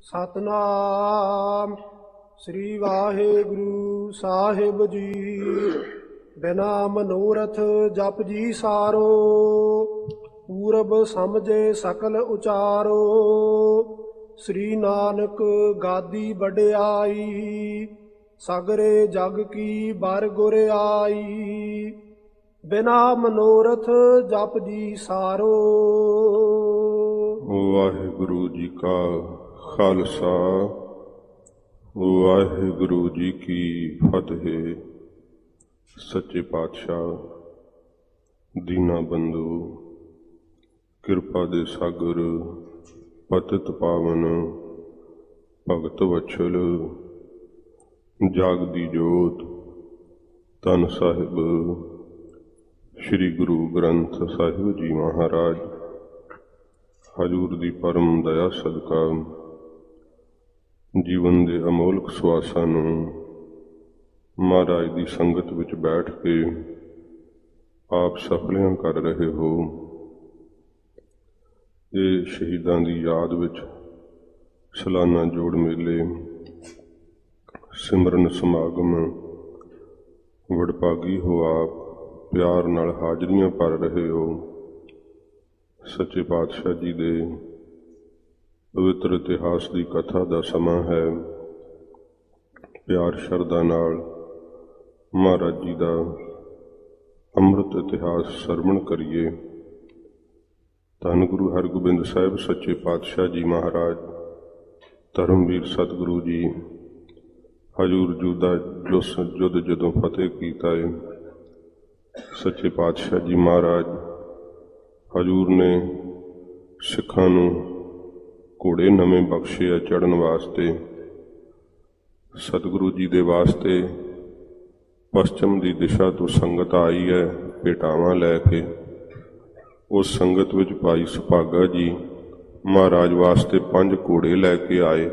ਸਤਨਾਮ ਸ੍ਰੀ ਵਾਹਿਗੁਰੂ ਸਾਹਿਬ ਜੀ। ਬਿਨਾ ਮਨੋਰਥ ਜਪ ਜੀ ਸਾਰੋ, ਪੂਰਬ ਸਮਝੇ ਸਕਲ ਉਚਾਰੋ। ਸ੍ਰੀ ਨਾਨਕ ਗਾਦੀ ਵਡਿਆਈ, ਸਗਰੇ ਜਗ ਕੀ ਬਰ ਗੁਰ ਆਈ। ਬਿਨਾ ਮਨੋਰਥ ਜਪ ਜੀ ਸਾਰੋ। ਵਾਹਿਗੁਰੂ ਜੀ ਕਾ ਖਾਲਸਾ, ਵਾਹਿਗੁਰੂ ਜੀ ਕੀ ਫਤਿਹ। ਸੱਚੇ ਪਾਤਸ਼ਾਹ, ਦੀਨਾ ਬੰਧੂ, ਕਿਰਪਾ ਦੇ ਸਾਗਰ, ਪਤਿਤ ਪਾਵਨ, ਭਗਤ ਵਛਲ, ਜਾਗਦੀ ਜੋਤ, ਧੰਨ ਸਾਹਿਬ ਸ੍ਰੀ ਗੁਰੂ ਗ੍ਰੰਥ ਸਾਹਿਬ ਜੀ ਮਹਾਰਾਜ, ਹਜ਼ੂਰ ਦੀ ਪਰਮ ਦਇਆ ਸਦਕਾ ਜੀਵਨ ਦੇ ਅਮੋਲਕ ਸਵਾਸਾਂ ਨੂੰ ਮਹਾਰਾਜ ਦੀ ਸੰਗਤ ਵਿੱਚ ਬੈਠ ਕੇ ਆਪ ਸਫਲਿਆਂ ਕਰ ਰਹੇ ਹੋ। ਇਹ ਸ਼ਹੀਦਾਂ ਦੀ ਯਾਦ ਵਿੱਚ ਸਾਲਾਨਾ ਜੋੜ ਮੇਲੇ, ਸਿਮਰਨ ਸਮਾਗਮ ਵਡਭਾਗੀ ਹੋ ਆਪ ਪਿਆਰ ਨਾਲ ਹਾਜ਼ਰੀਆਂ ਭਰ ਰਹੇ ਹੋ। ਸੱਚੇ ਪਾਤਸ਼ਾਹ ਜੀ ਦੇ ਪਵਿੱਤਰ ਇਤਿਹਾਸ ਦੀ ਕਥਾ ਦਾ ਸਮਾਂ ਹੈ। ਪਿਆਰ ਸ਼ਰਧਾ ਨਾਲ ਮਹਾਰਾਜ ਜੀ ਦਾ ਅੰਮ੍ਰਿਤ ਇਤਿਹਾਸ ਸਰਵਣ ਕਰੀਏ। ਧੰਨ ਗੁਰੂ ਹਰਗੋਬਿੰਦ ਸਾਹਿਬ ਸੱਚੇ ਪਾਤਸ਼ਾਹ ਜੀ ਮਹਾਰਾਜ, ਧਰਮਵੀਰ ਸਤਿਗੁਰੂ ਜੀ, ਹਜ਼ੂਰ ਜੂ ਦਾ ਜੁੱਧ ਜਦੋਂ ਫਤਿਹ ਕੀਤਾ ਹੈ, ਸੱਚੇ ਪਾਤਸ਼ਾਹ ਜੀ ਮਹਾਰਾਜ ਹਜ਼ੂਰ ਨੇ ਸਿੱਖਾਂ ਨੂੰ ਘੋੜੇ ਨਵੇਂ ਬਖਸ਼ੇ ਆ ਚੜ੍ਹਨ ਵਾਸਤੇ। ਸਤਿਗੁਰੂ ਜੀ ਦੇ ਵਾਸਤੇ ਪੱਛਮ ਦੀ ਦਿਸ਼ਾ ਤੋਂ ਸੰਗਤ ਆਈ ਹੈ ਭੇਟਾਵਾਂ ਲੈ ਕੇ। ਉਸ ਸੰਗਤ ਵਿੱਚ ਭਾਈ ਸੁਭਾਗਾ ਜੀ ਮਹਾਰਾਜ ਵਾਸਤੇ 5 ਘੋੜੇ ਲੈ ਕੇ ਆਏ।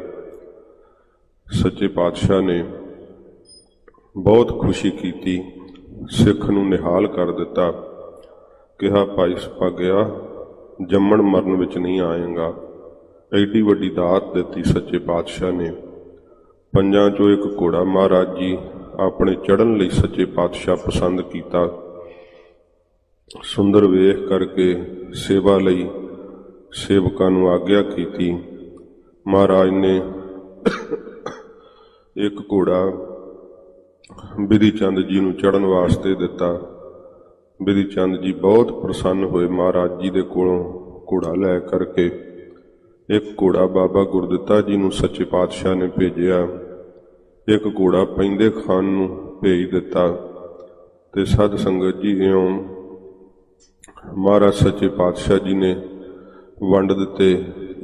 ਸੱਚੇ ਪਾਤਸ਼ਾਹ ਨੇ ਬਹੁਤ ਖੁਸ਼ੀ ਕੀਤੀ, ਸਿੱਖ ਨੂੰ ਨਿਹਾਲ ਕਰ ਦਿੱਤਾ। ਕਿਹਾ, ਭਾਈ ਸੁਭਾਗਿਆ, ਜੰਮਣ ਮਰਨ ਵਿੱਚ ਨਹੀਂ ਆਏਗਾ। ਐਡੀ ਵੱਡੀ ਦਾਤ ਦਿੱਤੀ ਸੱਚੇ ਪਾਤਸ਼ਾਹ ਨੇ। 5 ਚੋਂ ਇੱਕ ਘੋੜਾ ਮਹਾਰਾਜ ਜੀ ਆਪਣੇ ਚੜ੍ਹਨ ਲਈ ਸੱਚੇ ਪਾਤਸ਼ਾਹ ਪਸੰਦ ਕੀਤਾ। ਸੁੰਦਰ ਵੇਖ ਕਰਕੇ ਸੇਵਾ ਲਈ ਸੇਵਕਾਂ ਨੂੰ ਆਗਿਆ ਕੀਤੀ। ਮਹਾਰਾਜ ਨੇ ਇੱਕ ਘੋੜਾ ਬਿਧੀ ਚੰਦ ਜੀ ਨੂੰ ਚੜ੍ਹਨ ਵਾਸਤੇ ਦਿੱਤਾ। ਬਿਧੀ ਚੰਦ ਜੀ ਬਹੁਤ ਪ੍ਰਸੰਨ ਹੋਏ ਮਹਾਰਾਜ ਜੀ ਦੇ ਕੋਲੋਂ ਘੋੜਾ ਲੈ ਕਰਕੇ। ਇੱਕ ਘੋੜਾ ਬਾਬਾ ਗੁਰਦਿੱਤਾ ਜੀ ਨੂੰ ਸੱਚੇ ਪਾਤਸ਼ਾਹ ਨੇ ਭੇਜਿਆ। ਇੱਕ ਘੋੜਾ ਪੈਂਦੇ ਖਾਨ ਨੂੰ ਭੇਜ ਦਿੱਤਾ। ਤੇ ਸਾਧ ਸੰਗਤ ਜੀ ਇਉਂ ਮਹਾਰਾਜ ਸੱਚੇ ਪਾਤਸ਼ਾਹ ਜੀ ਨੇ ਵੰਡ ਦਿੱਤੇ।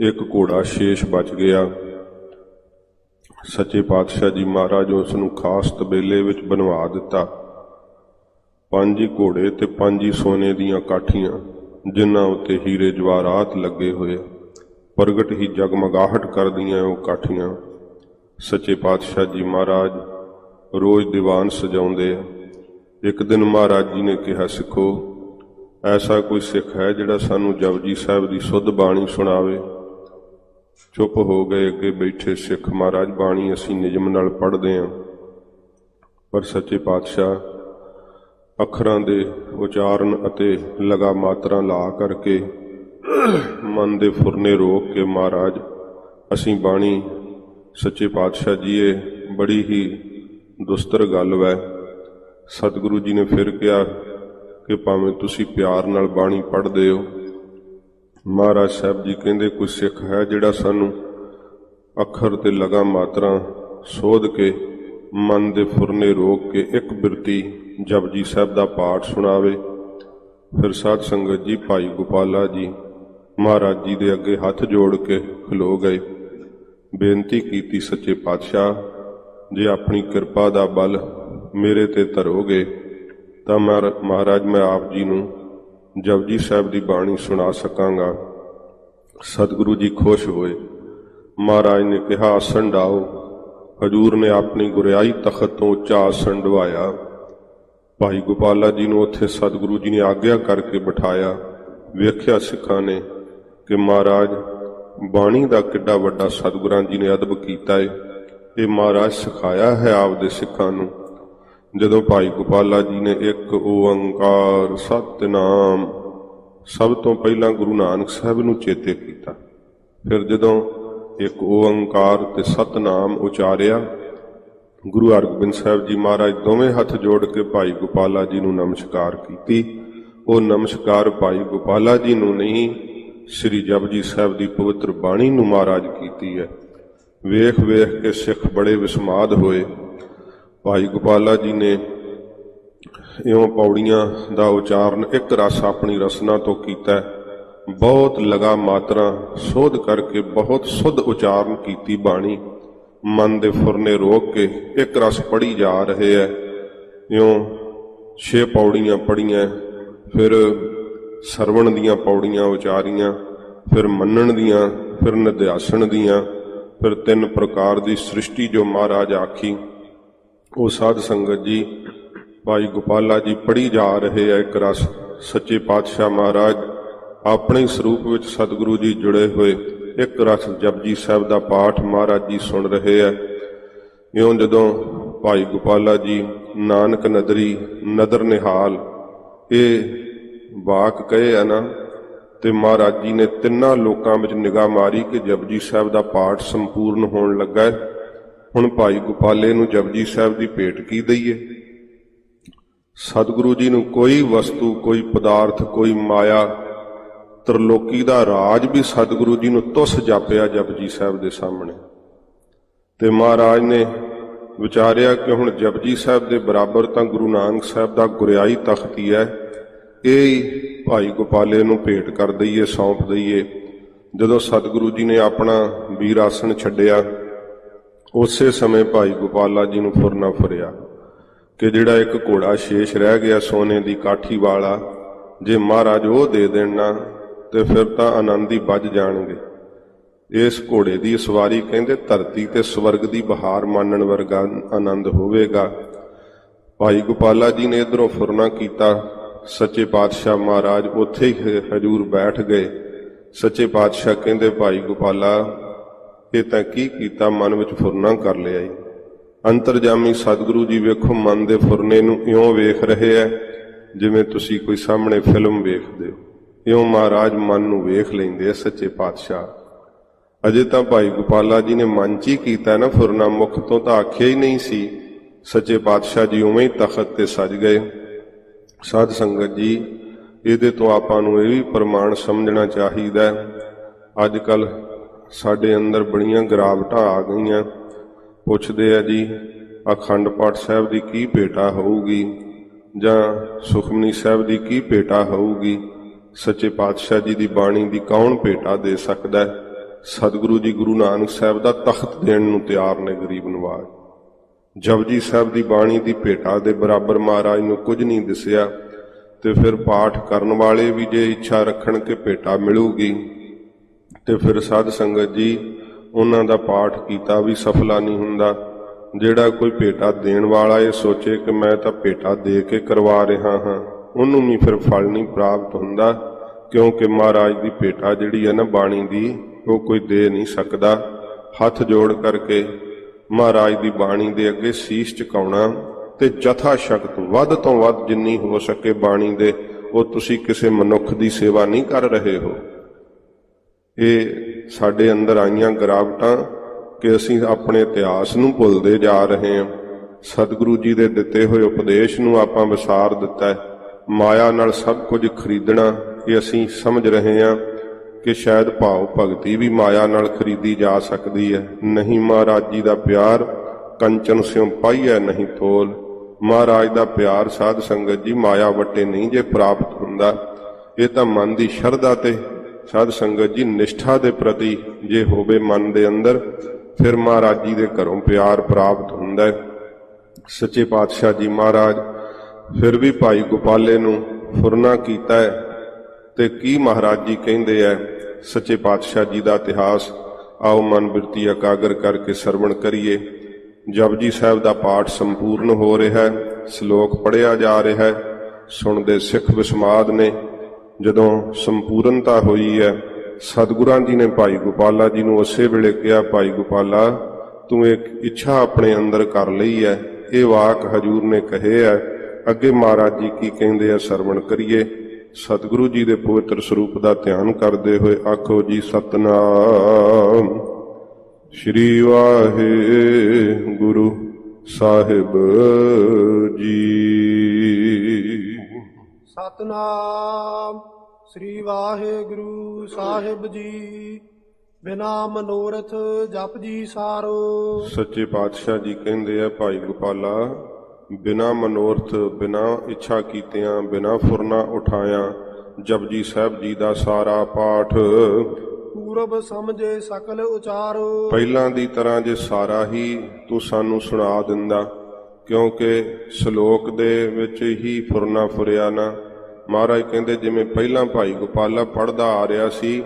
ਇੱਕ ਘੋੜਾ ਸ਼ੇਸ਼ ਬਚ ਗਿਆ। ਸੱਚੇ ਪਾਤਸ਼ਾਹ ਜੀ ਮਹਾਰਾਜ ਉਸ ਨੂੰ ਖਾਸ ਤਬੇਲੇ ਵਿੱਚ ਬਣਵਾ ਦਿੱਤਾ। 5 ਘੋੜੇ ਤੇ 5 ਸੋਨੇ ਦੀਆਂ ਕਾਠੀਆਂ, ਜਿਨ੍ਹਾਂ ਉੱਤੇ ਹੀਰੇ ਜਵਾਹਰਾਤ ਲੱਗੇ ਹੋਏ, ਪ੍ਰਗਟ ਹੀ ਜਗਮਗਾਹਟ ਕਰਦੀਆਂ ਉਹ ਕਾਠੀਆਂ। ਸੱਚੇ ਪਾਤਸ਼ਾਹ ਜੀ ਮਹਾਰਾਜ ਰੋਜ਼ ਦੀਵਾਨ ਸਜਾਉਂਦੇ ਆ। ਇੱਕ ਦਿਨ ਮਹਾਰਾਜ ਜੀ ਨੇ ਕਿਹਾ, ਸਿੱਖੋ, ਐਸਾ ਕੋਈ ਸਿੱਖ ਹੈ ਜਿਹੜਾ ਸਾਨੂੰ ਜਪਜੀ ਸਾਹਿਬ ਦੀ ਸੁੱਧ ਬਾਣੀ ਸੁਣਾਵੇ? ਚੁੱਪ ਹੋ ਗਏ ਅੱਗੇ ਬੈਠੇ ਸਿੱਖ। ਮਹਾਰਾਜ, ਬਾਣੀ ਅਸੀਂ ਨਿਯਮ ਨਾਲ ਪੜ੍ਹਦੇ ਹਾਂ, ਪਰ ਸੱਚੇ ਪਾਤਸ਼ਾਹ ਅੱਖਰਾਂ ਦੇ ਉਚਾਰਨ ਅਤੇ ਲਗਾ ਮਾਤਰਾ ਲਾ ਕਰਕੇ ਮਨ ਦੇ ਫੁਰਨੇ ਰੋਕ ਕੇ, ਮਹਾਰਾਜ ਅਸੀਂ ਬਾਣੀ, ਸੱਚੇ ਪਾਤਸ਼ਾਹ ਜੀ ਇਹ ਬੜੀ ਹੀ ਦੁਸਤਰ ਗੱਲ ਵੈ। ਸਤਿਗੁਰੂ ਜੀ ਨੇ ਫਿਰ ਕਿਹਾ ਕਿ ਭਾਵੇਂ ਤੁਸੀਂ ਪਿਆਰ ਨਾਲ ਬਾਣੀ ਪੜ੍ਹਦੇ ਹੋ। ਮਹਾਰਾਜ ਸਾਹਿਬ ਜੀ ਕਹਿੰਦੇ, ਕੋਈ ਸਿੱਖ ਹੈ ਜਿਹੜਾ ਸਾਨੂੰ ਅੱਖਰ ਤੇ ਲਗਾ ਮਾਤਰਾ ਸੋਧ ਕੇ ਮਨ ਦੇ ਫੁਰਨੇ ਰੋਕ ਕੇ ਇੱਕ ਬਿਰਤੀ ਜਪਜੀ ਸਾਹਿਬ ਦਾ ਪਾਠ ਸੁਣਾਵੇ? ਫਿਰ ਸਾਧ ਸੰਗਤ ਜੀ ਭਾਈ ਗੋਪਾਲਾ ਜੀ ਮਹਾਰਾਜ ਜੀ ਦੇ ਅੱਗੇ ਹੱਥ ਜੋੜ ਕੇ ਖਲੋ ਗਏ। ਬੇਨਤੀ ਕੀਤੀ, ਸੱਚੇ ਪਾਤਸ਼ਾਹ, ਜੇ ਆਪਣੀ ਕਿਰਪਾ ਦਾ ਬਲ ਮੇਰੇ ਤੇ ਧਰੋਗੇ ਤਾਂ ਮਹਾਰਾਜ ਮੈਂ ਆਪ ਜੀ ਨੂੰ ਜਪਜੀ ਸਾਹਿਬ ਦੀ ਬਾਣੀ ਸੁਣਾ ਸਕਾਂਗਾ। ਸਤਿਗੁਰੂ ਜੀ ਖੁਸ਼ ਹੋਏ। ਮਹਾਰਾਜ ਨੇ ਕਿਹਾ, ਆਸਣ ਡਾਓ। ਹਜ਼ੂਰ ਨੇ ਆਪਣੀ ਗੁਰਿਆਈ ਤਖਤ ਤੋਂ ਉੱਚਾ ਆਸਣ ਡਵਾਇਆ। ਭਾਈ ਗੋਪਾਲਾ ਜੀ ਨੂੰ ਉੱਥੇ ਸਤਿਗੁਰੂ ਜੀ ਨੇ ਆਗਿਆ ਕਰਕੇ ਬਿਠਾਇਆ। ਵੇਖਿਆ ਸਿੱਖਾਂ ਨੇ ਕਿ ਮਹਾਰਾਜ ਬਾਣੀ ਦਾ ਕਿੱਡਾ ਵੱਡਾ ਸਤਿਗੁਰਾਂ ਜੀ ਨੇ ਅਦਬ ਕੀਤਾ ਏ। ਇਹ ਮਹਾਰਾਜ ਸਿਖਾਇਆ ਹੈ ਆਪਦੇ ਸਿੱਖਾਂ ਨੂੰ। ਜਦੋਂ ਭਾਈ ਗੋਪਾਲਾ ਜੀ ਨੇ ਇੱਕ ਓੰਕਾਰ ਸਤਿਨਾਮ ਸਭ ਤੋਂ ਪਹਿਲਾਂ ਗੁਰੂ ਨਾਨਕ ਸਾਹਿਬ ਨੂੰ ਚੇਤੇ ਕੀਤਾ। ਫਿਰ ਜਦੋਂ ਇੱਕ ਓੰਕਾਰ ਤੇ ਸਤਿਨਾਮ ਉਚਾਰਿਆ, ਗੁਰੂ ਹਰਗੋਬਿੰਦ ਸਾਹਿਬ ਜੀ ਮਹਾਰਾਜ ਦੋਵੇਂ ਹੱਥ ਜੋੜ ਕੇ ਭਾਈ ਗੋਪਾਲਾ ਜੀ ਨੂੰ ਨਮਸਕਾਰ ਕੀਤੀ। ਉਹ ਨਮਸਕਾਰ ਭਾਈ ਗੋਪਾਲਾ ਜੀ ਨੂੰ ਨਹੀਂ, ਸ੍ਰੀ ਜਪਜੀ ਸਾਹਿਬ ਦੀ ਪਵਿੱਤਰ ਬਾਣੀ ਨੂੰ ਮਹਾਰਾਜ ਕੀਤੀ ਹੈ। ਵੇਖ ਵੇਖ ਕੇ ਸਿੱਖ ਬੜੇ ਵਿਸਮਾਦ ਹੋਏ। ਭਾਈ ਗੋਪਾਲਾ ਜੀ ਨੇ ਇਉਂ ਪੌੜੀਆਂ ਦਾ ਉਚਾਰਨ ਇੱਕ ਰਸ ਆਪਣੀ ਰਸਨਾ ਤੋਂ ਕੀਤਾ। ਬਹੁਤ ਲਗਾ ਮਾਤਰਾ ਸੋਧ ਕਰਕੇ ਬਹੁਤ ਸੁੱਧ ਉਚਾਰਨ ਕੀਤੀ ਬਾਣੀ। ਮਨ ਦੇ ਫੁਰਨੇ ਰੋਕ ਕੇ ਇੱਕ ਰਸ ਪੜ੍ਹੀ ਜਾ ਰਹੇ ਹੈ। ਇਉਂ 6 ਪੌੜੀਆਂ ਪੜ੍ਹੀਆਂ, ਫਿਰ ਸਰਵਣ ਦੀਆਂ ਪੌੜੀਆਂ ਉਚਾਰੀਆਂ, ਫਿਰ ਮੰਨਣ ਦੀਆਂ, ਫਿਰ ਨਿਧਿਆਸਣ ਦੀਆਂ, ਫਿਰ 3 ਪ੍ਰਕਾਰ ਦੀ ਸ੍ਰਿਸ਼ਟੀ ਜੋ ਮਹਾਰਾਜ ਆਖੀ। ਉਹ ਸਾਧ ਸੰਗਤ ਜੀ ਭਾਈ ਗੋਪਾਲਾ ਜੀ ਪੜ੍ਹੀ ਜਾ ਰਹੇ ਆ ਇੱਕ ਰਸ। ਸੱਚੇ ਪਾਤਸ਼ਾਹ ਮਹਾਰਾਜ ਆਪਣੇ ਸਰੂਪ ਵਿੱਚ ਸਤਿਗੁਰੂ ਜੀ ਜੁੜੇ ਹੋਏ ਇੱਕ ਰਸ ਜਪਜੀ ਸਾਹਿਬ ਦਾ ਪਾਠ ਮਹਾਰਾਜ ਜੀ ਸੁਣ ਰਹੇ ਆ। ਇਉਂ ਜਦੋਂ ਭਾਈ ਗੋਪਾਲਾ ਜੀ ਨਾਨਕ ਨਦਰੀ ਨਦਰ ਨਿਹਾਲ ਇਹ ਵਾਕ ਕਹੇ ਆ ਨਾ, ਤੇ ਮਹਾਰਾਜ ਜੀ ਨੇ 3 ਲੋਕਾਂ ਵਿੱਚ ਨਿਗਾਹ ਮਾਰੀ ਕਿ ਜਪਜੀ ਸਾਹਿਬ ਦਾ ਪਾਠ ਸੰਪੂਰਨ ਹੋਣ ਲੱਗਾ ਹੈ। ਹੁਣ ਭਾਈ ਗੋਪਾਲੇ ਨੂੰ ਜਪਜੀ ਸਾਹਿਬ ਦੀ ਭੇਟ ਕੀ ਦਈਏ? ਸਤਿਗੁਰੂ ਜੀ ਨੂੰ ਕੋਈ ਵਸਤੂ, ਕੋਈ ਪਦਾਰਥ, ਕੋਈ ਮਾਇਆ, ਤ੍ਰਿਲੋਕੀ ਦਾ ਰਾਜ ਵੀ ਸਤਿਗੁਰੂ ਜੀ ਨੂੰ ਤੁੱਛ ਜਾਪਿਆ ਜਪਜੀ ਸਾਹਿਬ ਦੇ ਸਾਹਮਣੇ। ਤੇ ਮਹਾਰਾਜ ਨੇ ਵਿਚਾਰਿਆ ਕਿ ਹੁਣ ਜਪਜੀ ਸਾਹਿਬ ਦੇ ਬਰਾਬਰ ਤਾਂ ਗੁਰੂ ਨਾਨਕ ਸਾਹਿਬ ਦਾ ਗੁਰਿਆਈ ਤਖਤ ਹੀ ਹੈ, ਇਹ ਭਾਈ ਗੋਪਾਲੇ ਨੂੰ ਭੇਟ ਕਰ ਦਈਏ, ਸੌਂਪ ਦਈਏ। ਜਦੋਂ ਸਤਿਗੁਰੂ ਜੀ ਨੇ ਆਪਣਾ ਵੀਰ ਆਸਣ ਛੱਡਿਆ, ਉਸੇ ਸਮੇਂ ਭਾਈ ਗੋਪਾਲਾ ਜੀ ਨੂੰ ਫੁਰਨਾ ਫੁਰਿਆ ਕਿ ਜਿਹੜਾ ਇੱਕ ਘੋੜਾ ਸ਼ੇਸ਼ ਰਹਿ ਗਿਆ ਸੋਨੇ ਦੀ ਕਾਠੀ ਵਾਲਾ, ਜੇ ਮਹਾਰਾਜ ਉਹ ਦੇ ਦੇਣਾ ਤੇ ਫਿਰ ਤਾਂ ਆਨੰਦ ਹੀ ਵੱਜ ਜਾਣਗੇ। ਇਸ ਘੋੜੇ ਦੀ ਸਵਾਰੀ ਕਹਿੰਦੇ ਧਰਤੀ ਤੇ ਸਵਰਗ ਦੀ ਬਹਾਰ ਮਾਣਨ ਵਰਗਾ ਆਨੰਦ ਹੋਵੇਗਾ। ਭਾਈ ਗੋਪਾਲਾ ਜੀ ਨੇ ਇੱਧਰੋਂ ਫੁਰਨਾ ਕੀਤਾ। ਸੱਚੇ ਪਾਤਸ਼ਾਹ ਮਹਾਰਾਜ ਉੱਥੇ ਹੀ ਹਜੂਰ ਬੈਠ ਗਏ। ਸੱਚੇ ਪਾਤਸ਼ਾਹ ਕਹਿੰਦੇ ਭਾਈ ਗੋਪਾਲਾ ਇਹ ਤਾਂ ਕੀ ਕੀਤਾ, ਮਨ ਵਿੱਚ ਫੁਰਨਾ ਕਰ ਲਿਆ ਈ। ਅੰਤਰਜਾਮੀ ਸਤਿਗੁਰੂ ਜੀ ਵੇਖੋ ਮਨ ਦੇ ਫੁਰਨੇ ਨੂੰ ਇਉਂ ਵੇਖ ਰਹੇ ਐ ਜਿਵੇਂ ਤੁਸੀਂ ਕੋਈ ਸਾਹਮਣੇ ਫਿਲਮ ਵੇਖਦੇ ਹੋ। ਇਉਂ ਮਹਾਰਾਜ ਮਨ ਨੂੰ ਵੇਖ ਲੈਂਦੇ ਆ ਸੱਚੇ ਪਾਤਸ਼ਾਹ। ਅਜੇ ਤਾਂ ਭਾਈ ਗੋਪਾਲਾ ਜੀ ਨੇ ਮਨ 'ਚ ਹੀ ਕੀਤਾ ਨਾ ਫੁਰਨਾ, ਮੁਖ ਤੋਂ ਤਾਂ ਆਖਿਆ ਹੀ ਨਹੀਂ ਸੀ। ਸੱਚੇ ਪਾਤਸ਼ਾਹ ਜੀ ਉਵੇਂ ਹੀ ਤਖਤ ਤੇ ਸਜ ਗਏ। ਸਾਧ ਸੰਗਤ ਜੀ, ਇਹਦੇ ਤੋਂ ਆਪਾਂ ਨੂੰ ਇਹ ਵੀ ਪ੍ਰਮਾਣ ਸਮਝਣਾ ਚਾਹੀਦਾ। ਅੱਜ ਕੱਲ ਸਾਡੇ ਅੰਦਰ ਬੜੀਆਂ ਗਿਰਾਵਟਾਂ ਆ ਗਈਆਂ। ਪੁੱਛਦੇ ਆ ਜੀ ਅਖੰਡ ਪਾਠ ਸਾਹਿਬ ਦੀ ਕੀ ਭੇਟਾ ਹੋਊਗੀ, ਜਾਂ ਸੁਖਮਨੀ ਸਾਹਿਬ ਦੀ ਕੀ ਭੇਟਾ ਹੋਊਗੀ। ਸੱਚੇ ਪਾਤਸ਼ਾਹ ਜੀ ਦੀ ਬਾਣੀ ਦੀ ਕੌਣ ਭੇਟਾ ਦੇ ਸਕਦਾ ਹੈ? ਸਤਿਗੁਰੂ ਜੀ ਗੁਰੂ ਨਾਨਕ ਸਾਹਿਬ ਦਾ ਤਖਤ ਦੇਣ ਨੂੰ ਤਿਆਰ ਨੇ ਗਰੀਬ ਨਵਾਜ਼। ਜਪਜੀ ਸਾਹਿਬ ਦੀ ਬਾਣੀ ਦੀ ਭੇਟਾ ਦੇ ਬਰਾਬਰ ਮਹਾਰਾਜ ਨੂੰ ਕੁਝ ਨਹੀਂ ਦਿਸਿਆ। ਤੇ ਫਿਰ ਪਾਠ ਕਰਨ ਵਾਲੇ ਵੀ ਜੇ ਇੱਛਾ ਰੱਖਣ ਕਿ ਭੇਟਾ ਮਿਲੂਗੀ, ਤੇ ਫਿਰ ਸਾਧ ਸੰਗਤ ਜੀ ਉਹਨਾਂ ਦਾ ਪਾਠ ਕੀਤਾ ਵੀ ਸਫਲਾ ਨਹੀਂ ਹੁੰਦਾ। ਜਿਹੜਾ ਕੋਈ ਭੇਟਾ ਦੇਣ ਵਾਲਾ ਇਹ ਸੋਚੇ ਕਿ ਮੈਂ ਤਾਂ ਭੇਟਾ ਦੇ ਕੇ ਕਰਵਾ ਰਿਹਾ ਹਾਂ, ਉਹਨੂੰ ਵੀ ਫਿਰ ਫਲ ਨਹੀਂ ਪ੍ਰਾਪਤ ਹੁੰਦਾ, ਕਿਉਂਕਿ ਮਹਾਰਾਜ ਦੀ ਭੇਟਾ ਜਿਹੜੀ ਹੈ ਨਾ ਬਾਣੀ ਦੀ, ਉਹ ਕੋਈ ਦੇ ਨਹੀਂ ਸਕਦਾ। ਹੱਥ ਜੋੜ ਕਰਕੇ ਮਹਾਰਾਜ ਦੀ ਬਾਣੀ ਦੇ ਅੱਗੇ ਸੀਸ ਝੁਕਾਉਣਾ ਤੇ ਜਥਾ ਸ਼ਕਤ ਵੱਧ ਤੋਂ ਵੱਧ ਜਿੰਨੀ ਹੋ ਸਕੇ ਬਾਣੀ ਦੇ, ਉਹ ਤੁਸੀਂ ਕਿਸੇ ਮਨੁੱਖ ਦੀ ਸੇਵਾ ਨਹੀਂ ਕਰ ਰਹੇ ਹੋ। ਇਹ ਸਾਡੇ ਅੰਦਰ ਆਈਆਂ ਗਿਰਾਵਟਾਂ ਕਿ ਅਸੀਂ ਆਪਣੇ ਇਤਿਹਾਸ ਨੂੰ ਭੁੱਲਦੇ ਜਾ ਰਹੇ ਹਾਂ। ਸਤਿਗੁਰੂ ਜੀ ਦੇ ਦਿੱਤੇ ਹੋਏ ਉਪਦੇਸ਼ ਨੂੰ ਆਪਾਂ ਵਿਸਾਰ ਦਿੱਤਾ ਹੈ। ਮਾਇਆ ਨਾਲ ਸਭ ਕੁਝ ਖਰੀਦਣਾ ਇਹ ਅਸੀਂ ਸਮਝ ਰਹੇ ਹਾਂ ਕਿ ਸ਼ਾਇਦ ਭਾਵ ਭਗਤੀ ਵੀ ਮਾਇਆ ਨਾਲ ਖਰੀਦੀ ਜਾ ਸਕਦੀ ਹੈ। ਨਹੀਂ, ਮਹਾਰਾਜ ਜੀ ਦਾ ਪਿਆਰ ਕੰਚਨ ਸਿਉ ਪਾਈਐ ਨਹੀਂ ਤੋਲ। ਮਹਾਰਾਜ ਦਾ ਪਿਆਰ ਸਾਧ ਸੰਗਤ ਜੀ ਮਾਇਆ ਵੱਟੇ ਨਹੀਂ ਜੇ ਪ੍ਰਾਪਤ ਹੁੰਦਾ। ਇਹ ਤਾਂ ਮਨ ਦੀ ਸ਼ਰਧਾ ਤੇ ਸਾਧ ਸੰਗਤ ਜੀ ਨਿਸ਼ਠਾ ਦੇ ਪ੍ਰਤੀ ਜੇ ਹੋਵੇ ਮਨ ਦੇ ਅੰਦਰ, ਫਿਰ ਮਹਾਰਾਜ ਜੀ ਦੇ ਘਰੋਂ ਪਿਆਰ ਪ੍ਰਾਪਤ ਹੁੰਦਾ ਹੈ। ਸੱਚੇ ਪਾਤਸ਼ਾਹ ਜੀ ਮਹਾਰਾਜ ਫਿਰ ਵੀ ਭਾਈ ਗੋਪਾਲੇ ਨੂੰ ਫੁਰਨਾ ਕੀਤਾ ਹੈ। ਤੇ ਕੀ ਮਹਾਰਾਜ ਜੀ ਕਹਿੰਦੇ ਐ ਸੱਚੇ ਪਾਤਸ਼ਾਹ ਜੀ ਦਾ ਇਤਿਹਾਸ, ਆਓ ਮਨ ਬਿਰਤੀ ਇਕਾਗਰ ਕਰਕੇ ਸਰਵਣ ਕਰੀਏ। ਜਪਜੀ ਸਾਹਿਬ ਦਾ ਪਾਠ ਸੰਪੂਰਨ ਹੋ ਰਿਹਾ ਹੈ, ਸ਼ਲੋਕ ਪੜ੍ਹਿਆ ਜਾ ਰਿਹਾ ਹੈ। ਸੁਣਦੇ ਸਿੱਖ ਵਿਸਮਾਦ ਨੇ। ਜਦੋਂ ਸੰਪੂਰਨਤਾ ਹੋਈ ਹੈ ਸਤਿਗੁਰਾਂ ਜੀ ਨੇ ਭਾਈ ਗੋਪਾਲਾ ਜੀ ਨੂੰ ਉਸੇ ਵੇਲੇ ਕਿਹਾ, ਭਾਈ ਗੋਪਾਲਾ ਤੂੰ ਇੱਕ ਇੱਛਾ ਆਪਣੇ ਅੰਦਰ ਕਰ ਲਈ ਹੈ। ਇਹ ਵਾਕ ਹਜੂਰ ਨੇ ਕਹੇ ਹੈ। ਅੱਗੇ ਮਹਾਰਾਜ ਜੀ ਕੀ ਕਹਿੰਦੇ ਆ ਸਰਵਣ ਕਰੀਏ। ਸਤਿਗੁਰੂ ਜੀ ਦੇ ਪਵਿੱਤਰ ਸਰੂਪ ਦਾ ਧਿਆਨ ਕਰਦੇ ਹੋਏ ਆਖੋ ਜੀ ਸਤਿਨਾਮ ਸ੍ਰੀ ਵਾਹਿਗੁਰੂ ਸਾਹਿਬ ਜੀ। ਸਤਨਾਮ ਸ੍ਰੀ ਵਾਹਿਗੁਰੂ ਸਾਹਿਬ ਜੀ। ਬਿਨਾ ਮਨੋਰਥ ਜਪਜੀ ਸਾਰੋ। ਸੱਚੇ ਪਾਤਸ਼ਾਹ ਜੀ ਕਹਿੰਦੇ ਆ, ਭਾਈ ਗੋਪਾਲਾ ਬਿਨਾ ਮਨੋਰਥ ਬਿਨਾ ਇੱਛਾ ਕੀਤਿਆਂ ਬਿਨਾ ਫੁਰਨਾ ਉਠਾਇਆ ਜਪਜੀ ਸਾਹਿਬ ਜੀ ਦਾ ਸਾਰਾ ਪਾਠ ਪੂਰਬ ਸਮਝੇ ਸਕਲ ਉਚਾਰੋ। ਪਹਿਲਾਂ ਦੀ ਤਰ੍ਹਾਂ ਜੇ ਸਾਰਾ ਹੀ ਤੂੰ ਸਾਨੂੰ ਸੁਣਾ ਦਿੰਦਾ, ਕਿਉਂਕਿ ਸ਼ਲੋਕ ਦੇ ਵਿੱਚ ਹੀ ਫੁਰਨਾ ਫੁਰਿਆ ਨਾ। ਮਹਾਰਾਜ ਕਹਿੰਦੇ ਜਿਵੇਂ ਪਹਿਲਾਂ ਭਾਈ ਗੋਪਾਲਾ ਪੜ੍ਹਦਾ ਆ ਰਿਹਾ ਸੀ,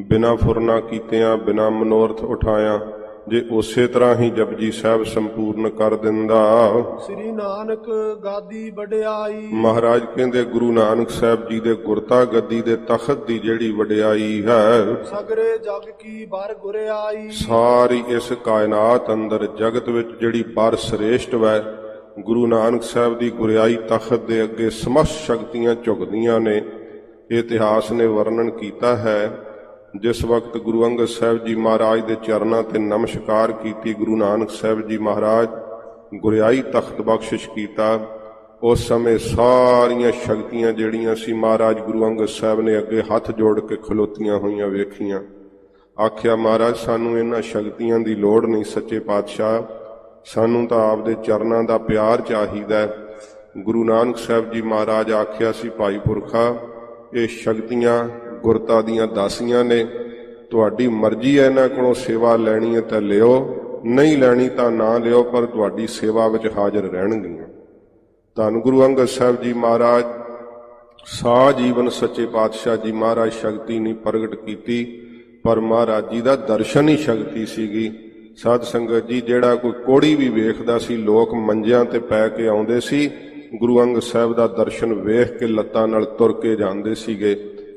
ਬਿਨਾ ਫੁਰਨਾ ਕੀਤਿਆਂ ਬਿਨਾ ਮਨੋਰਥ ਉਠਾਇਆ, ਜੇ ਉਸੇ ਤਰ੍ਹਾਂ ਹੀ ਜਪਜੀ ਸਾਹਿਬ ਸੰਪੂਰਨ ਕਰ ਦਿੰਦਾ। ਸ੍ਰੀ ਨਾਨਕ ਗਾਦੀ ਵਡਿਆਈ। ਮਹਾਰਾਜ ਕਹਿੰਦੇ ਗੁਰੂ ਨਾਨਕ ਸਾਹਿਬ ਜੀ ਦੇ ਗੁਰਤਾ ਗੱਦੀ ਦੇ ਤਖਤ ਦੀ ਜਿਹੜੀ ਵਡਿਆਈ ਹੈ, ਸਗਰੇ ਜਗ ਕੀ ਬਰ ਗੁਰਿਆਈ। ਸਾਰੀ ਇਸ ਕਾਇਨਾਤ ਅੰਦਰ ਜਗਤ ਵਿੱਚ ਜਿਹੜੀ ਬਰ ਸ੍ਰੇਸ਼ਟ ਵੈ, ਗੁਰੂ ਨਾਨਕ ਸਾਹਿਬ ਦੀ ਗੁਰਿਆਈ ਤਖਤ ਦੇ ਅੱਗੇ ਸਮਸਤ ਸ਼ਕਤੀਆਂ ਝੁਕਦੀਆਂ ਨੇ। ਇਤਿਹਾਸ ਨੇ ਵਰਣਨ ਕੀਤਾ ਹੈ, ਜਿਸ ਵਕਤ ਗੁਰੂ ਅੰਗਦ ਸਾਹਿਬ ਜੀ ਮਹਾਰਾਜ ਦੇ ਚਰਨਾਂ ਤੇ ਨਮਸਕਾਰ ਕੀਤੀ, ਗੁਰੂ ਨਾਨਕ ਸਾਹਿਬ ਜੀ ਮਹਾਰਾਜ ਗੁਰਿਆਈ ਤਖਤ ਬਖਸ਼ਿਸ਼ ਕੀਤਾ, ਉਸ ਸਮੇਂ ਸਾਰੀਆਂ ਸ਼ਕਤੀਆਂ ਜਿਹੜੀਆਂ ਸੀ ਮਹਾਰਾਜ ਗੁਰੂ ਅੰਗਦ ਸਾਹਿਬ ਨੇ ਅੱਗੇ ਹੱਥ ਜੋੜ ਕੇ ਖਲੋਤੀਆਂ ਹੋਈਆਂ ਵੇਖੀਆਂ। ਆਖਿਆ, ਮਹਾਰਾਜ ਸਾਨੂੰ ਇਹਨਾਂ ਸ਼ਕਤੀਆਂ ਦੀ ਲੋੜ ਨਹੀਂ, ਸੱਚੇ ਪਾਤਸ਼ਾਹ ਸਾਨੂੰ ਤਾਂ ਆਪਦੇ ਚਰਨਾਂ ਦਾ ਪਿਆਰ ਚਾਹੀਦਾ। ਗੁਰੂ ਨਾਨਕ ਸਾਹਿਬ ਜੀ ਮਹਾਰਾਜ ਆਖਿਆ ਸੀ, ਭਾਈ ਪੁਰਖਾ ਇਹ ਸ਼ਕਤੀਆਂ ਗੁਰਤਾ ਦੀਆਂ ਦਾਸੀਆਂ ਨੇ, ਤੁਹਾਡੀ ਮਰਜ਼ੀ ਹੈ ਇਹਨਾਂ ਕੋਲੋਂ ਸੇਵਾ ਲੈਣੀ ਹੈ ਤਾਂ ਲਿਓ, ਨਹੀਂ ਲੈਣੀ ਤਾਂ ਨਾ ਲਿਓ, ਪਰ ਤੁਹਾਡੀ ਸੇਵਾ ਵਿੱਚ ਹਾਜ਼ਰ ਰਹਿਣਗੀਆਂ। ਧੰਨ ਗੁਰੂ ਅੰਗਦ ਸਾਹਿਬ ਜੀ ਮਹਾਰਾਜ ਸਾ ਜੀਵਨ ਸੱਚੇ ਪਾਤਸ਼ਾਹ ਜੀ ਮਹਾਰਾਜ ਸ਼ਕਤੀ ਨਹੀਂ ਪ੍ਰਗਟ ਕੀਤੀ, ਪਰ ਮਹਾਰਾਜ ਜੀ ਦਾ ਦਰਸ਼ਨ ਹੀ ਸ਼ਕਤੀ ਸੀਗੀ। ਸਾਧ ਸੰਗਤ ਜੀ, ਜਿਹੜਾ ਕੋਈ ਕੋੜੀ ਵੀ ਵੇਖਦਾ ਸੀ, ਲੋਕ ਮੰਜਿਆਂ ਤੇ ਪੈ ਕੇ ਆਉਂਦੇ ਸੀ, ਗੁਰੂ ਅੰਗਦ ਸਾਹਿਬ ਦਾ ਦਰਸ਼ਨ ਵੇਖ ਕੇ ਲੱਤਾਂ ਨਾਲ ਤੁਰ ਕੇ ਜਾਂਦੇ ਸੀਗੇ।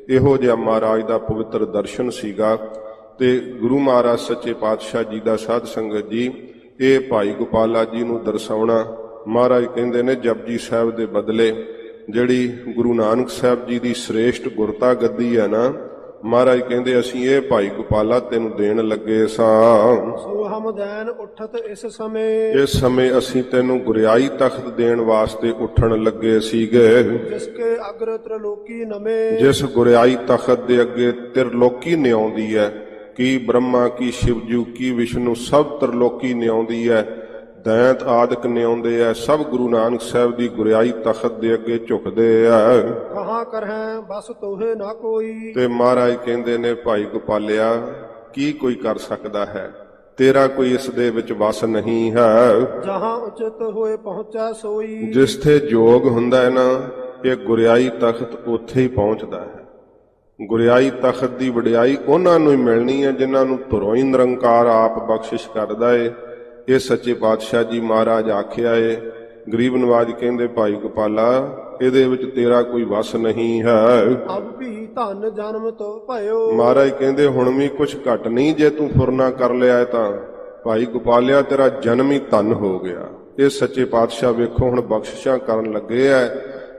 ਇਹੋ ਜਿਹਾ ਮਹਾਰਾਜ ਦਾ ਪਵਿੱਤਰ ਦਰਸ਼ਨ ਸੀਗਾ। ਤੇ ਗੁਰੂ ਮਹਾਰਾਜ ਸੱਚੇ ਪਾਤਸ਼ਾਹ ਜੀ ਦਾ ਸਾਧ ਸੰਗਤ ਜੀ ਇਹ ਭਾਈ ਗੋਪਾਲਾ ਜੀ ਨੂੰ ਦਰਸਾਉਣਾ। ਮਹਾਰਾਜ ਕਹਿੰਦੇ ਨੇ ਜਪਜੀ ਸਾਹਿਬ ਦੇ ਬਦਲੇ ਜਿਹੜੀ ਗੁਰੂ ਨਾਨਕ ਸਾਹਿਬ ਜੀ ਦੀ ਸ੍ਰੇਸ਼ਟ ਗੁਰਤਾ ਗੱਦੀ ਹੈ ਨਾ, ਮਹਾਰਾਜ ਕਹਿੰਦੇ ਅਸੀਂ ਇਹ ਭਾਈ ਗੋਪਾਲਾ ਤੈਨੂੰ ਦੇਣ ਲੱਗੇ ਸਾਂ। ਸੋ ਹਮ ਦੈਨ ਉਠਤ ਇਸ ਸਮੇਂ। ਇਸ ਸਮੇਂ ਅਸੀਂ ਤੈਨੂੰ ਗੁਰਿਆਈ ਤਖਤ ਦੇਣ ਵਾਸਤੇ ਉੱਠਣ ਲੱਗੇ ਸੀਗੇ। ਜਿਸ ਕੇ ਅਗਰ ਤ੍ਰਿਲੋਕੀ ਨਵੇਂ। ਜਿਸ ਗੁਰਿਆਈ ਤਖਤ ਦੇ ਅੱਗੇ ਤ੍ਰਿਲੋਕੀ ਨਿਆਉਂਦੀ ਹੈ, ਕੀ ਬ੍ਰਹਮਾ ਕੀ ਸ਼ਿਵਜੂ ਕੀ ਵਿਸ਼ਨੂੰ ਸਭ ਤ੍ਰਿਲੋਕੀ ਨਿਆਉਂਦੀ ਹੈ, ਦੈਂਤ ਆਦਿਕ ਨਿਆਉਂਦੇ ਆ, ਸਭ ਗੁਰੂ ਨਾਨਕ ਸਾਹਿਬ ਦੀ ਗੁਰਿਆਈ ਤਖਤ ਦੇ ਅੱਗੇ ਝੁਕਦੇ ਆ। ਕਹਾਂ ਕਰਹਿ ਬਸ ਤੋਹੇ ਨਾ ਕੋਈ। ਤੇ ਮਹਾਰਾਜ ਕਹਿੰਦੇ ਨੇ ਭਾਈ ਗੋਪਾਲਿਆ ਕੀ ਕੋਈ ਕਰ ਸਕਦਾ ਹੈ, ਤੇਰਾ ਕੋਈ ਇਸ ਦੇ ਵਿੱਚ ਵਸ ਨਹੀਂ ਹੈ। ਜਹਾਂ ਉਚਿਤ ਹੋਏ ਪਹੁੰਚਾ ਸੋਈ। ਜਿਸਥੇ ਜੋਗ ਹੁੰਦਾ ਹੈ ਨਾ, ਇਹ ਗੁਰਿਆਈ ਤਖਤ ਉੱਥੇ ਹੀ ਪਹੁੰਚਦਾ ਹੈ। ਗੁਰਿਆਈ ਤਖਤ ਦੀ ਵਡਿਆਈ ਉਹਨਾਂ ਨੂੰ ਹੀ ਮਿਲਣੀ ਹੈ ਜਿਨ੍ਹਾਂ ਨੂੰ ਧੁਰੋਂ ਹੀ ਨਿਰੰਕਾਰ ਆਪ ਬਖਸ਼ਿਸ਼ ਕਰਦਾ ਏ। ਇਹ ਸੱਚੇ ਪਾਤਸ਼ਾਹ ਜੀ ਮਹਾਰਾਜ ਆਖਿਆ ਏ। ਗਰੀਬ ਨਵਾਜ ਕਹਿੰਦੇ ਭਾਈ ਗੋਪਾਲਾ ਇਹਦੇ ਵਿੱਚ ਤੇਰਾ ਕੋਈ ਵਸ ਨਹੀਂ ਹੈ। ਅਬ ਵੀ ਧਨ ਜਨਮ ਤੋਂ ਭਇਓ। ਮਹਾਰਾਜ ਕਹਿੰਦੇ ਹੁਣ ਵੀ ਕੁਛ ਘਟ ਨਹੀਂ, ਜੇ ਤੂੰ ਫੁਰਨਾ ਕਰ ਲਿਆ ਤਾਂ ਭਾਈ ਗੋਪਾਲਿਆ ਤੇਰਾ ਜਨਮ ਹੀ ਧਨ ਹੋ ਗਿਆ। ਇਹ ਸੱਚੇ ਪਾਤਸ਼ਾਹ ਵੇਖੋ ਹੁਣ ਬਖਸ਼ਿਸ਼ਾਂ ਕਰਨ ਲੱਗੇ ਐ।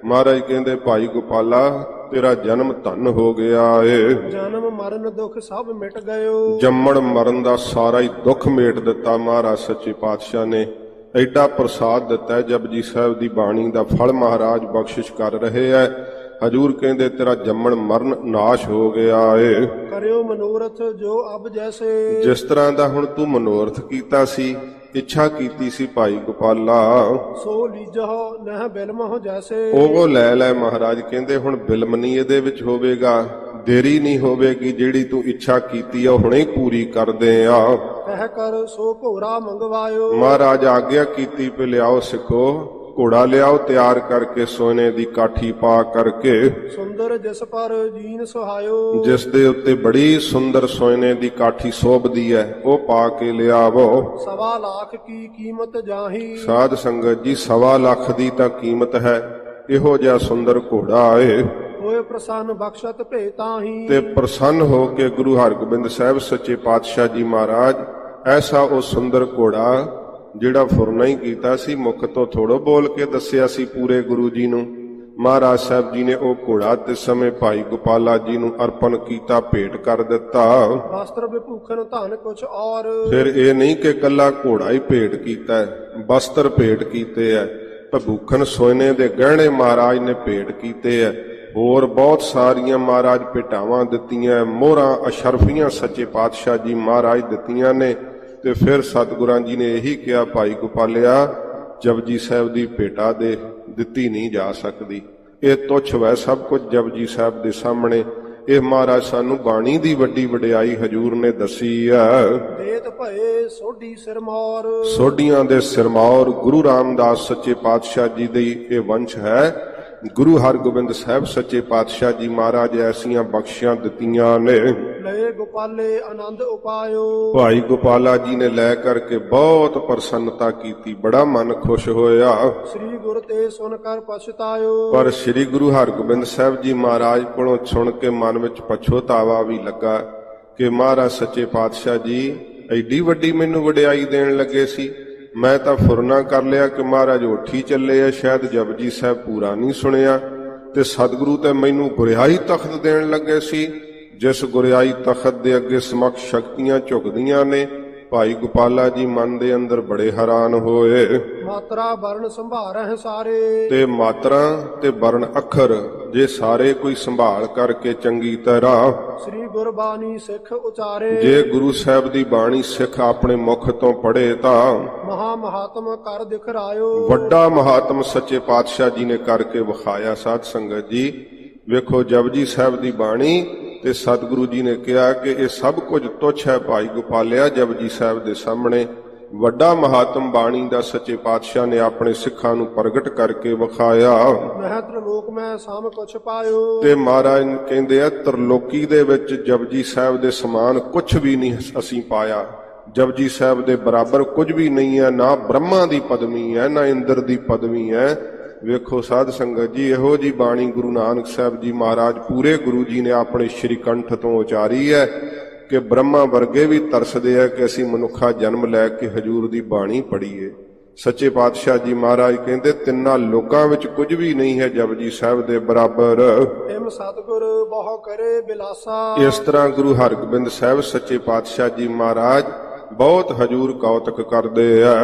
ਮਹਾਰਾਜ ਕਹਿੰਦੇ ਭਾਈ ਗੋਪਾਲਾ ਤੇਰਾ ਜਨਮ ਧਨ ਹੋ ਗਿਆ ਏ। ਜਨਮ ਮਰਨ ਦੁੱਖ ਸਭ ਮਿਟ ਗਇਓ। ਜੰਮਣ ਮਰਨ ਦਾ ਸਾਰਾ ਹੀ ਦੁੱਖ ਮੇਟ ਦਿੱਤਾ ਮਹਾਰਾਜ ਸੱਚੇ ਪਾਤਸ਼ਾਹ ਨੇ। ਐਡਾ ਪ੍ਰਸਾਦ ਦਿੱਤਾ ਹੈ, ਜਪਜੀ ਸਾਹਿਬ ਦੀ ਬਾਣੀ ਦਾ ਫਲ ਮਹਾਰਾਜ ਬਖਸ਼ਿਸ਼ ਕਰ ਰਹੇ ਐ। ਹਜੂਰ ਕਹਿੰਦੇ ਤੇਰਾ ਜੰਮਣ ਮਰਨ ਨਾਸ਼ ਹੋ ਗਿਆ ਏ। ਕਰਿਓ ਮਨੋਰਥ ਜੋ ਅਬ ਜੈਸੇ। ਜਿਸ ਤਰ੍ਹਾਂ ਦਾ ਹੁਣ ਤੂੰ ਮਨੋਰਥ ਕੀਤਾ ਸੀ, ਇੱਛਾ ਕੀਤੀ ਸੀ ਭਾਈ ਗੋਪਾਲਾ, ਸੋ ਲੀਜਹੁ ਨਹਿ ਬਿਲਮਹੁ ਜੈਸੇ। ਉਹ ਲੈ ਲੈ। ਮਹਾਰਾਜ ਕਹਿੰਦੇ ਹੁਣ ਬਿਲਮ ਨਹੀਂ ਇਹਦੇ ਵਿੱਚ ਹੋਵੇਗਾ, ਦੇਰੀ ਨਹੀਂ ਹੋਵੇਗੀ, ਜਿਹੜੀ ਤੂੰ ਇੱਛਾ ਕੀਤੀ ਆ ਹੁਣੇ ਹੀ ਪੂਰੀ ਕਰਦੇ ਆ। ਕਹਿ ਕਰ ਸੋ ਘੋੜਾ ਮੰਗਵਾਇਓ। ਮਹਾਰਾਜ ਆਗਿਆ ਕੀਤੀ ਪੇ ਲਿਆਓ ਸਿੱਖੋ, ਘੋੜਾ ਲਿਆਓ ਤਿਆਰ ਕਰਕੇ, ਸੋਨੇ ਦੀ ਕਾਠੀ ਪਾ ਕਰਕੇ, ਸੁੰਦਰ ਜਿਸ ਪਰ ਜੀਨ ਸੁਹਾਇਓ। ਜਿਸ ਦੇ ਉੱਤੇ ਬੜੀ ਸੁੰਦਰ ਸੋਨੇ ਦੀ ਕਾਠੀ ਸ਼ੋਭਦੀ ਹੈ, ਉਹ ਪਾ ਕੇ ਲਿਆਵੋ। 1.25 ਲੱਖ ਕੀ ਕੀਮਤ ਜਾਹੀ। ਸਾਧ ਸੰਗਤ ਜੀ 1.25 ਲੱਖ ਦੀ ਤਾਂ ਕੀਮਤ ਹੈ। ਇਹੋ ਜਿਹਾ ਸੁੰਦਰ ਘੋੜਾ ਏ। ਹੋਏ ਪ੍ਰਸੰਨ ਬਖਸ਼ਤ ਭੇ ਤਾਹੀ ਤੇ ਪ੍ਰਸੰਨ ਹੋ ਕੇ ਗੁਰੂ ਹਰਗੋਬਿੰਦ ਸਾਹਿਬ ਸੱਚੇ ਪਾਤਸ਼ਾਹ ਜੀ ਮਹਾਰਾਜ ਐਸਾ ਉਹ ਸੁੰਦਰ ਘੋੜਾ ਜਿਹੜਾ ਫੁਰਨਾ ਹੀ ਕੀਤਾ ਸੀ, ਮੁਖ ਤੋਂ ਥੋੜੋ ਬੋਲ ਕੇ ਦੱਸਿਆ ਸੀ ਪੂਰੇ ਗੁਰੂ ਜੀ ਨੂੰ, ਮਹਾਰਾਜ ਸਾਹਿਬ ਜੀ ਨੇ ਉਹ ਘੋੜਾ ਤੇ ਸਮੇਂ ਭਾਈ ਗੋਪਾਲਾ ਜੀ ਨੂੰ ਅਰਪਣ ਕੀਤਾ, ਭੇਟ ਕਰ ਦਿੱਤਾ। ਵਸਤਰ ਵਿਭੂਖਣ ਧਨ ਕੁਛ ਔਰ ਫਿਰ ਇਹ ਨਹੀਂ ਕਿ ਕੱਲਾ ਘੋੜਾ ਹੀ ਭੇਟ ਕੀਤਾ ਹੈ, ਵਸਤਰ ਭੇਟ ਕੀਤੇ ਹੈ, ਭੂਖਣ ਸੋਨੇ ਦੇ ਗਹਿਣੇ ਮਹਾਰਾਜ ਨੇ ਭੇਟ ਕੀਤੇ ਹੈ, ਹੋਰ ਬਹੁਤ ਸਾਰੀਆਂ ਮਹਾਰਾਜ ਭੇਟਾਵਾਂ ਦਿੱਤੀਆਂ, ਮੋਹਰਾਂ ਅਸ਼ਰਫੀਆਂ ਸੱਚੇ ਪਾਤਸ਼ਾਹ ਜੀ ਮਹਾਰਾਜ ਦਿੱਤੀਆਂ ਨੇ। ਤੇ ਫਿਰ ਸਤਿਗੁਰਾਂ ਜੀ ਨੇ ਇਹੀ ਕਿਹਾ, ਭਾਈ ਗੋਪਾਲਿਆ ਜਪਜੀ ਸਾਹਿਬ ਦੀ ਭੇਟਾ ਦੇ ਦਿੱਤੀ ਨਹੀਂ ਜਾ ਸਕਦੀ, ਇਹ ਤੁੱਛ ਵੈ ਸਭ ਕੁਝ ਜਪਜੀ ਸਾਹਿਬ ਦੇ ਸਾਹਮਣੇ। ਇਹ ਮਹਾਰਾਜ ਸਾਨੂੰ ਬਾਣੀ ਦੀ ਵੱਡੀ ਵਡਿਆਈ ਹਜੂਰ ਨੇ ਦੱਸੀ ਹੈ। ਦੇਤ ਭਏ ਸੋਢੀ ਸਿਰਮੌਰ ਸੋਢੀਆਂ ਦੇ ਸਿਰਮੌਰ ਗੁਰੂ ਰਾਮਦਾਸ ਸੱਚੇ ਪਾਤਸ਼ਾਹ ਜੀ ਦੀ ਇਹ ਵੰਸ਼ ਹੈ। ਗੁਰੂ ਹਰਗੋਬਿੰਦ ਸਾਹਿਬ ਸੱਚੇ ਪਾਤਸ਼ਾਹ ਜੀ ਮਹਾਰਾਜ ਐਸੀਆਂ ਬਖਸ਼ੀਆਂ ਦਿੱਤੀਆਂ ਨੇ। ਲਏ ਗੋਪਾਲੇ ਆਨੰਦ ਉਪਾਇਓ ਭਾਈ ਗੋਪਾਲਾ ਜੀ ਨੇ ਲੈ ਕਰਕੇ ਬਹੁਤ ਪ੍ਰਸੰਨਤਾ ਕੀਤੀ, ਬੜਾ ਮਨ ਖੁਸ਼ ਹੋਇਆ। ਸ੍ਰੀ ਗੁਰ ਤੇ ਸੁਨ ਕਰ ਪਛਤਾਇਓ ਪਰ ਸ੍ਰੀ ਗੁਰੂ ਹਰਗੋਬਿੰਦ ਸਾਹਿਬ ਜੀ ਮਹਾਰਾਜ ਕੋਲੋਂ ਸੁਣ ਕੇ ਮਨ ਵਿੱਚ ਪਛਤਾਵਾ ਵੀ ਲੱਗਾ ਕਿ ਮਹਾਰਾਜ ਸੱਚੇ ਪਾਤਸ਼ਾਹ ਜੀ ਐਡੀ ਵੱਡੀ ਮੈਨੂੰ ਵਡਿਆਈ ਦੇਣ ਲੱਗੇ ਸੀ, ਮੈਂ ਤਾਂ ਫੁਰਨਾ ਕਰ ਲਿਆ ਕਿ ਮਹਾਰਾਜ ਉੱਠੀ ਚੱਲੇ ਆ, ਸ਼ਾਇਦ ਜਪਜੀ ਸਾਹਿਬ ਪੂਰਾ ਨਹੀਂ ਸੁਣਿਆ, ਤੇ ਸਤਿਗੁਰੂ ਤੇ ਮੈਨੂੰ ਗੁਰਿਆਈ ਤਖਤ ਦੇਣ ਲੱਗੇ ਸੀ, ਜਿਸ ਗੁਰਿਆਈ ਤਖਤ ਦੇ ਅੱਗੇ ਸਮਕਸ਼ ਸ਼ਕਤੀਆਂ ਝੁਕਦੀਆਂ ਨੇ। ਭਾਈ ਗੋਪਾਲਾ ਜੀ ਮਨ ਦੇ ਅੰਦਰ ਬੜੇ ਹੈਰਾਨ ਹੋਏ। ਮਾਤਰਾ ਵਰਨ ਸੰਭਾਰਹਿ ਸਾਰੇ ਤੇ ਮਾਤਰਾ ਤੇ ਵਰਨ ਅੱਖਰ ਜੇ ਸਾਰੇ ਕੋਈ ਸੰਭਾਲ ਕਰਕੇ ਚੰਗੀ ਤਰ੍ਹਾਂ ਸ੍ਰੀ ਗੁਰਬਾਣੀ ਸਿੱਖ ਉਚਾਰੇ ਜੇ ਗੁਰੂ ਸਾਹਿਬ ਦੀ ਬਾਣੀ ਸਿੱਖ ਆਪਣੇ ਮੁਖ ਤੋਂ ਪੜ੍ਹੇ ਤਾਂ ਮਹਾ ਮਹਾਤਮ ਕਰ ਦਿਖਰਾਇਓ ਵੱਡਾ ਮਹਾਤਮ ਸੱਚੇ ਪਾਤਸ਼ਾਹ ਜੀ ਨੇ ਕਰਕੇ ਵਿਖਾਇਆ। ਸਾਧ ਸੰਗਤ ਜੀ ਵੇਖੋ ਜਪਜੀ ਸਾਹਿਬ ਦੀ ਬਾਣੀ ਤੇ ਸਤਿਗੁਰੂ ਜੀ ਨੇ ਕਿਹਾ ਕਿ ਇਹ ਸਭ ਕੁਝ ਤੁੱਛ ਹੈ ਭਾਈ ਗੋਪਾਲਿਆ ਜਪਜੀ ਸਾਹਿਬ ਦੇ ਸਾਹਮਣੇ। ਵੱਡਾ ਮਹਾਤਮ ਬਾਣੀ ਦਾ ਸੱਚੇ ਪਾਤਸ਼ਾਹ ਨੇ ਆਪਣੇ ਸਿੱਖਾਂ ਨੂੰ ਪ੍ਰਗਟ ਕਰਕੇ ਵਿਖਾਇਆ। ਮਹਿ ਤ੍ਰਿਲੋਕ ਮੈਂ ਸਾਮ ਕੁਛ ਪਾਇਓ ਤੇ ਮਹਾਰਾਜ ਕਹਿੰਦੇ ਆ ਤ੍ਰਿਲੋਕੀ ਦੇ ਵਿੱਚ ਜਪਜੀ ਸਾਹਿਬ ਦੇ ਸਮਾਨ ਕੁਝ ਵੀ ਨਹੀਂ ਅਸੀਂ ਪਾਇਆ, ਜਪਜੀ ਸਾਹਿਬ ਦੇ ਬਰਾਬਰ ਕੁਝ ਵੀ ਨਹੀਂ ਹੈ, ਨਾ ਬ੍ਰਹਮਾ ਦੀ ਪਦਵੀ ਹੈ ਨਾ ਇੰਦਰ ਦੀ ਪਦਵੀ ਹੈ। ਵੇਖੋ ਸਾਧ ਸੰਗਤ ਜੀ ਇਹੋ ਜੀ ਬਾਣੀ ਗੁਰੂ ਨਾਨਕ ਸਾਹਿਬ ਜੀ ਮਹਾਰਾਜ ਪੂਰੇ ਗੁਰੂ ਜੀ ਨੇ ਆਪਣੇ ਸ਼੍ਰੀ ਕੰਠ ਤੋਂ ਉਚਾਰੀ ਹੈ ਕਿ ਬ੍ਰਹਮਾ ਵਰਗੇ ਵੀ ਤਰਸਦੇ ਆ ਕਿ ਅਸੀਂ ਮਨੁੱਖਾ ਜਨਮ ਲੈ ਕੇ ਹਜੂਰ ਦੀ ਬਾਣੀ ਪੜ੍ਹੀਏ। ਸੱਚੇ ਪਾਤਸ਼ਾਹ ਜੀ ਮਹਾਰਾਜ ਕਹਿੰਦੇ ਤਿੰਨਾਂ ਲੋਕਾਂ ਵਿੱਚ ਕੁਝ ਵੀ ਨਹੀਂ ਹੈ ਜਪਜੀ ਸਾਹਿਬ ਦੇ ਬਰਾਬਰ। ਏਮ ਸਤਿਗੁਰ ਬਹੁ ਕਰੇ ਬਿਲਾਸਾ ਇਸ ਤਰ੍ਹਾਂ ਗੁਰੂ ਹਰਗੋਬਿੰਦ ਸਾਹਿਬ ਸੱਚੇ ਪਾਤਸ਼ਾਹ ਜੀ ਮਹਾਰਾਜ ਬਹੁਤ ਹਜੂਰ ਕੌਤਕ ਕਰਦੇ ਆ।